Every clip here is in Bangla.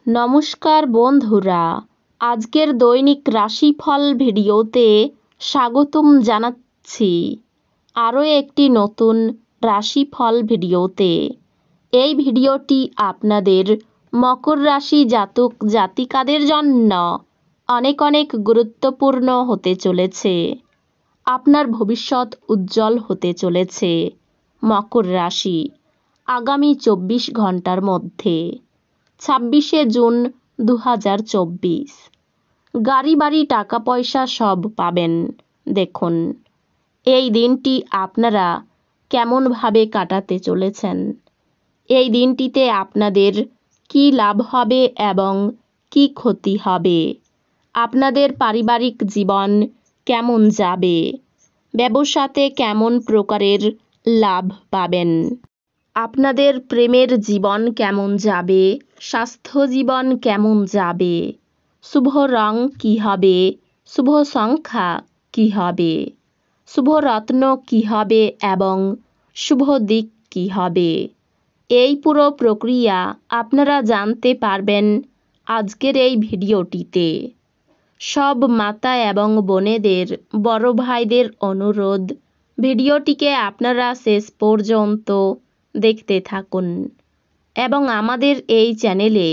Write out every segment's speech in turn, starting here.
নমস্কার বন্ধুরা, আজকের দৈনিক রাশিফল ভিডিওতে স্বাগতম জানাচ্ছি আরও একটি নতুন রাশিফল ভিডিওতে। এই ভিডিওটি আপনাদের মকর রাশি জাতক জাতিকাদের জন্য অনেক অনেক গুরুত্বপূর্ণ হতে চলেছে। আপনার ভবিষ্যৎ উজ্জ্বল হতে চলেছে মকর রাশি আগামী 24 ঘন্টার মধ্যে। 26শে জুন 2024। গাড়ি বাড়ি টাকা পয়সা সব পাবেন। দেখুন এই দিনটি আপনারা কেমনভাবে কাটাতে চলেছেন, এই দিনটিতে আপনাদের কি লাভ হবে এবং কি ক্ষতি হবে, আপনাদের পারিবারিক জীবন কেমন যাবে, ব্যবসাতে কেমন প্রকারের লাভ পাবেন, আপনাদের প্রেমের জীবন কেমন যাবে, স্বাস্থ্য জীবন কেমন যাবে, শুভ রং কী হবে, শুভ সংখ্যা কী হবে, শুভ রত্ন কী হবে এবং শুভ দিক কী হবে, এই পুরো প্রক্রিয়া আপনারা জানতে পারবেন আজকের এই ভিডিওটিতে। সব মাতা এবং বোনেদের, বড় ভাইদের অনুরোধ, ভিডিওটিকে আপনারা শেষ পর্যন্ত দেখতে থাকুন এবং আমাদের এই চ্যানেলে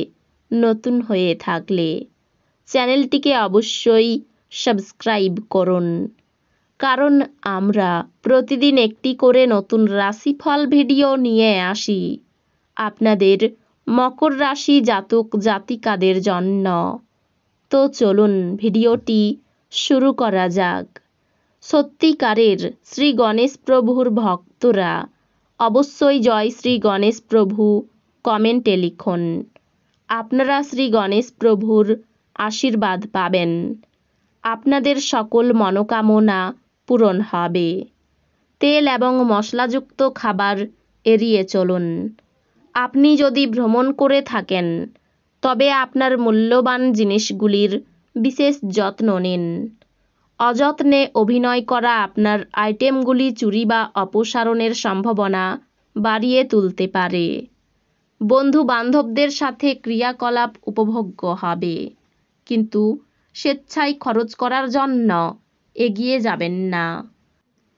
নতুন হয়ে থাকলে চ্যানেলটিকে অবশ্যই সাবস্ক্রাইব করুন, কারণ আমরা প্রতিদিন একটি করে নতুন রাশিফল ভিডিও নিয়ে আসি আপনাদের মকর রাশি জাতক জাতিকাদের জন্য। তো চলুন ভিডিওটি শুরু করা যাক। সত্যিকারের শ্রী গণেশ প্রভুর ভক্তরা অবশ্যই জয় শ্রী গণেশ প্রভু কমেন্টে লিখুন। আপনারা শ্রী গণেশ প্রভুর আশীর্বাদ পাবেন, আপনাদের সকল মনোকামনা পূরণ হবে। তেল এবং মশলাযুক্ত খাবার এড়িয়ে চলুন। আপনি যদি ভ্রমণ করে থাকেন তবে আপনার মূল্যবান জিনিসগুলির বিশেষ যত্ন নিন। অযত্নে অভিনয় করা আপনার আইটেমগুলি চুরি বা অপসারণের সম্ভাবনা বাড়িয়ে তুলতে পারে। বন্ধু বান্ধবদের সাথে ক্রিয়াকলাপ উপভোগ্য হবে, কিন্তু স্বেচ্ছায় খরচ করার জন্য এগিয়ে যাবেন না।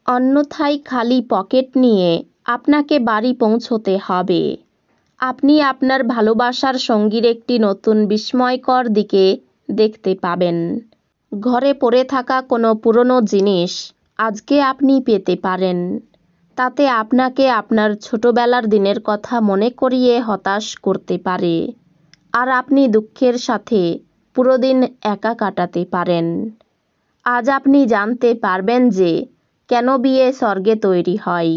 অন্যথায় খালি পকেট নিয়ে আপনাকে বাড়ি পৌঁছতে হবে। আপনি আপনার ভালোবাসার সঙ্গীর একটি নতুন বিস্ময়কর দিকে দেখতে পাবেন। ঘরে পড়ে থাকা কোনো পুরনো জিনিস আজকে আপনি পেতে পারেন। তাতে আপনাকে আপনার ছোটবেলার দিনের কথা মনে করিয়ে হতাশ করতে পারে, আর আপনি দুঃখের সাথে পুরো দিন একা কাটাতে পারেন। আজ আপনি জানতে পারবেন যে কেন বিয়ে স্বর্গে তৈরি হয়।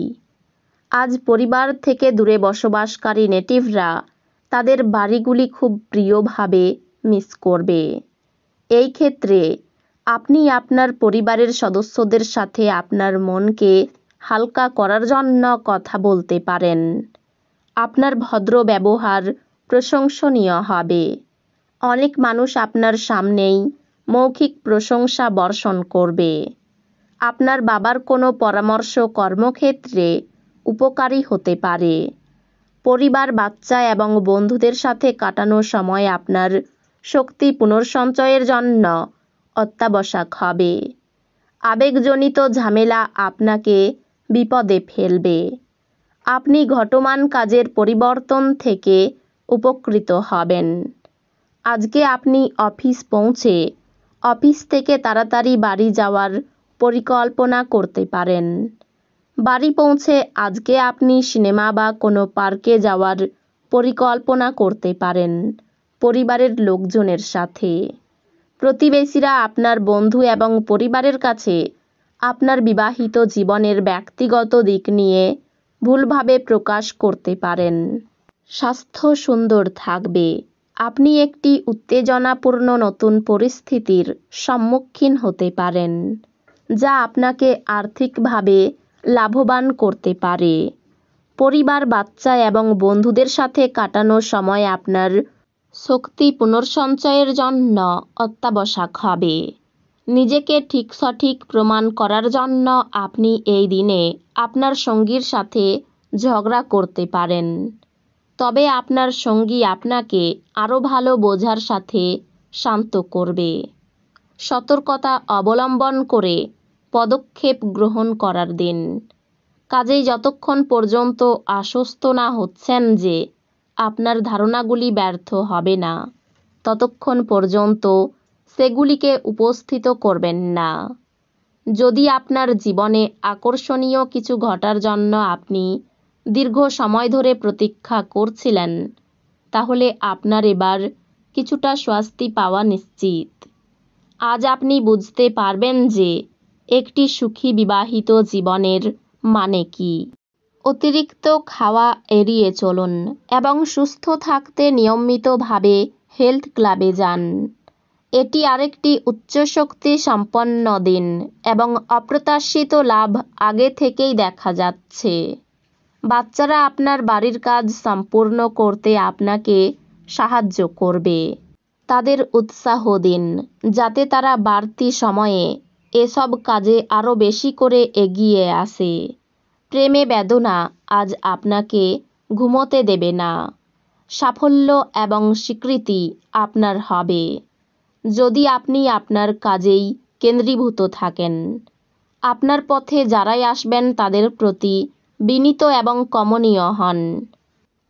আজ পরিবার থেকে দূরে বসবাসকারী নেটিভরা তাদের বাড়িগুলি খুব প্রিয়ভাবে মিস করবে। এই ক্ষেত্রে আপনি আপনার পরিবারের সদস্যদের সাথে আপনার মনকে হালকা করার জন্য কথা বলতে পারেন। আপনার ভদ্র ব্যবহার প্রশংসনীয় হবে। অনেক মানুষ আপনার সামনেই মৌখিক প্রশংসা বর্ষণ করবে। আপনার বাবার কোনো পরামর্শ কর্মক্ষেত্রে উপকারী হতে পারে। পরিবার, বাচ্চা এবং বন্ধুদের সাথে কাটানো সময় আপনার শক্তি পুনর্সঞ্চয়ের জন্য অত্যাবশ্যক হবে। আবেগজনিত ঝামেলা আপনাকে বিপদে ফেলবে। আপনি ঘটমান কাজের পরিবর্তন থেকে উপকৃত হবেন। আজকে আপনি অফিস পৌঁছে অফিস থেকে তাড়াতাড়ি বাড়ি যাওয়ার পরিকল্পনা করতে পারেন। বাড়ি পৌঁছে আজকে আপনি সিনেমা বা কোনো পার্কে যাওয়ার পরিকল্পনা করতে পারেন পরিবারের লোকজনের সাথে। প্রতিবেশীরা আপনার বন্ধু এবং পরিবারের কাছে আপনার বিবাহিত জীবনের ব্যক্তিগত দিক নিয়ে ভুলভাবে প্রকাশ করতে পারেন। স্বাস্থ্য সুন্দর থাকবে। আপনি একটি উত্তেজনাপূর্ণ নতুন পরিস্থিতির সম্মুখীন হতে পারেন, যা আপনাকে আর্থিকভাবে লাভবান করতে পারে। পরিবার, বাচ্চা এবং বন্ধুদের সাথে কাটানো সময় আপনার শক্তি পুনর্সঞ্চয়ের জন্য অত্যাবশ্যক হবে। নিজেকে ঠিক সঠিক প্রমাণ করার জন্য আপনি এই দিনে আপনার সঙ্গীর সাথে ঝগড়া করতে পারেন। তবে আপনার সঙ্গী আপনাকে আরও ভালো বোঝার সাথে শান্ত করবে। সতর্কতা অবলম্বন করে পদক্ষেপ গ্রহণ করার দিন। কাজেই যতক্ষণ পর্যন্ত আশ্বস্ত না হচ্ছেন যে আপনার ধারণাগুলি ব্যর্থ হবে না, ততক্ষণ পর্যন্ত সেগুলিকে উপস্থিত করবেন না। যদি আপনার জীবনে আকর্ষণীয় কিছু ঘটার জন্য আপনি দীর্ঘ সময় ধরে প্রতীক্ষা করছিলেন, তাহলে আপনার এবার কিছুটা স্বস্তি পাওয়া নিশ্চিত। আজ আপনি বুঝতে পারবেন যে একটি সুখী বিবাহিত জীবনের মানে কি। অতিরিক্ত খাওয়া এড়িয়ে চলুন এবং সুস্থ থাকতে নিয়মিতভাবে হেলথ ক্লাবে যান। এটি আরেকটি উচ্চশক্তি সম্পন্ন দিন এবং অপ্রত্যাশিত লাভ আগে থেকেই দেখা যাচ্ছে। বাচ্চারা আপনার বাড়ির কাজ সম্পূর্ণ করতে আপনাকে সাহায্য করবে। তাদের উৎসাহ দিন যাতে তারা বাড়তি সময়ে এসব কাজে আরও বেশি করে এগিয়ে আসে। প্রেমে বেদনা আজ আপনাকে ঘুমোতে দেবে না। সাফল্য এবং স্বীকৃতি আপনার হবে যদি আপনি আপনার কাজেই কেন্দ্রীভূত থাকেন। আপনার পথে যারাই আসবেন তাদের প্রতি বিনীত এবং কমনীয় হন।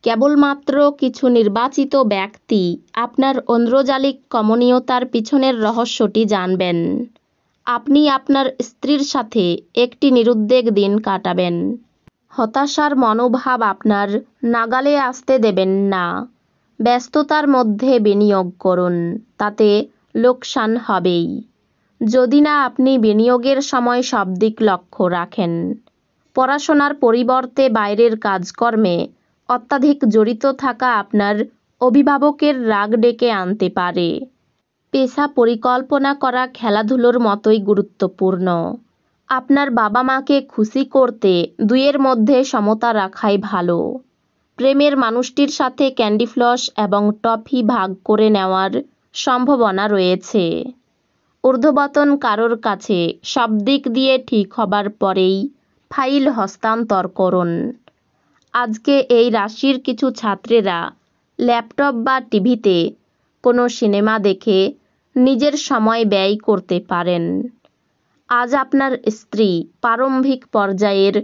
কেবলমাত্র কিছু নির্বাচিত ব্যক্তি আপনার ঐন্দ্রজালিক কমনীয়তার পিছনের রহস্যটি জানবেন। আপনি আপনার স্ত্রীর সাথে একটি নিরুদ্বেগ দিন কাটাবেন। হতাশার মনোভাব আপনার নাগালে আসতে দেবেন না। ব্যস্ততার মধ্যে বিনিয়োগ করুন, তাতে লোকসান হবেই। যদি না আপনি বিনিয়োগের সময় সব দিক লক্ষ্য রাখেন। পড়াশোনার পরিবর্তে বাইরের কাজকর্মে অত্যাধিক জড়িত থাকা আপনার অভিভাবকের রাগ ডেকে আনতে পারে। পেশা পরিকল্পনা করা খেলাধুলোর মতোই গুরুত্বপূর্ণ। আপনার বাবা মাকে খুশি করতে দুইয়ের মধ্যে সমতা রাখাই ভালো। প্রেমের মানুষটির সাথে ক্যান্ডি ফ্লস এবং টফি ভাগ করে নেওয়ার সম্ভাবনা রয়েছে। ঊর্ধ্বতন কারোর কাছে সব দিক দিয়ে ঠিক হবার পরেই ফাইল হস্তান্তর করুন। আজকে এই রাশির কিছু ছাত্রেরা ল্যাপটপ বা টিভিতে কোনো সিনেমা দেখে নিজের সময় ব্যয় করতে পারেন। আজ আপনার স্ত্রী প্রারম্ভিক পর্যায়ের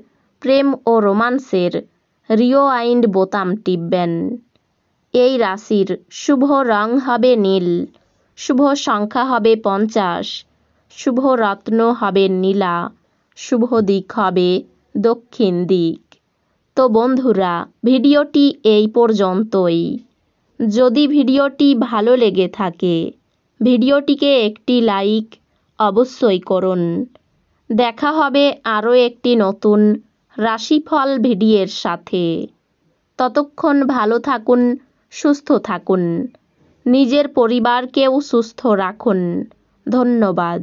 প্রেম ও রোমান্সের রিওয়াইন্ড বোতাম টিপবেন। এই রাশির শুভ রং হবে নীল, শুভ সংখ্যা হবে 50, শুভ রত্ন হবে নীলা, শুভ দিক হবে দক্ষিণ দিক। তো বন্ধুরা, ভিডিওটি এই পর্যন্তই। যদি ভিডিওটি ভালো লেগে থাকে ভিডিওটিকে একটি লাইক অবশ্যই করুন। দেখা হবে আরও একটি নতুন রাশিফল ভিডিওর সাথে। ততক্ষণ ভালো থাকুন, সুস্থ থাকুন, নিজের পরিবারকেও সুস্থ রাখুন। ধন্যবাদ।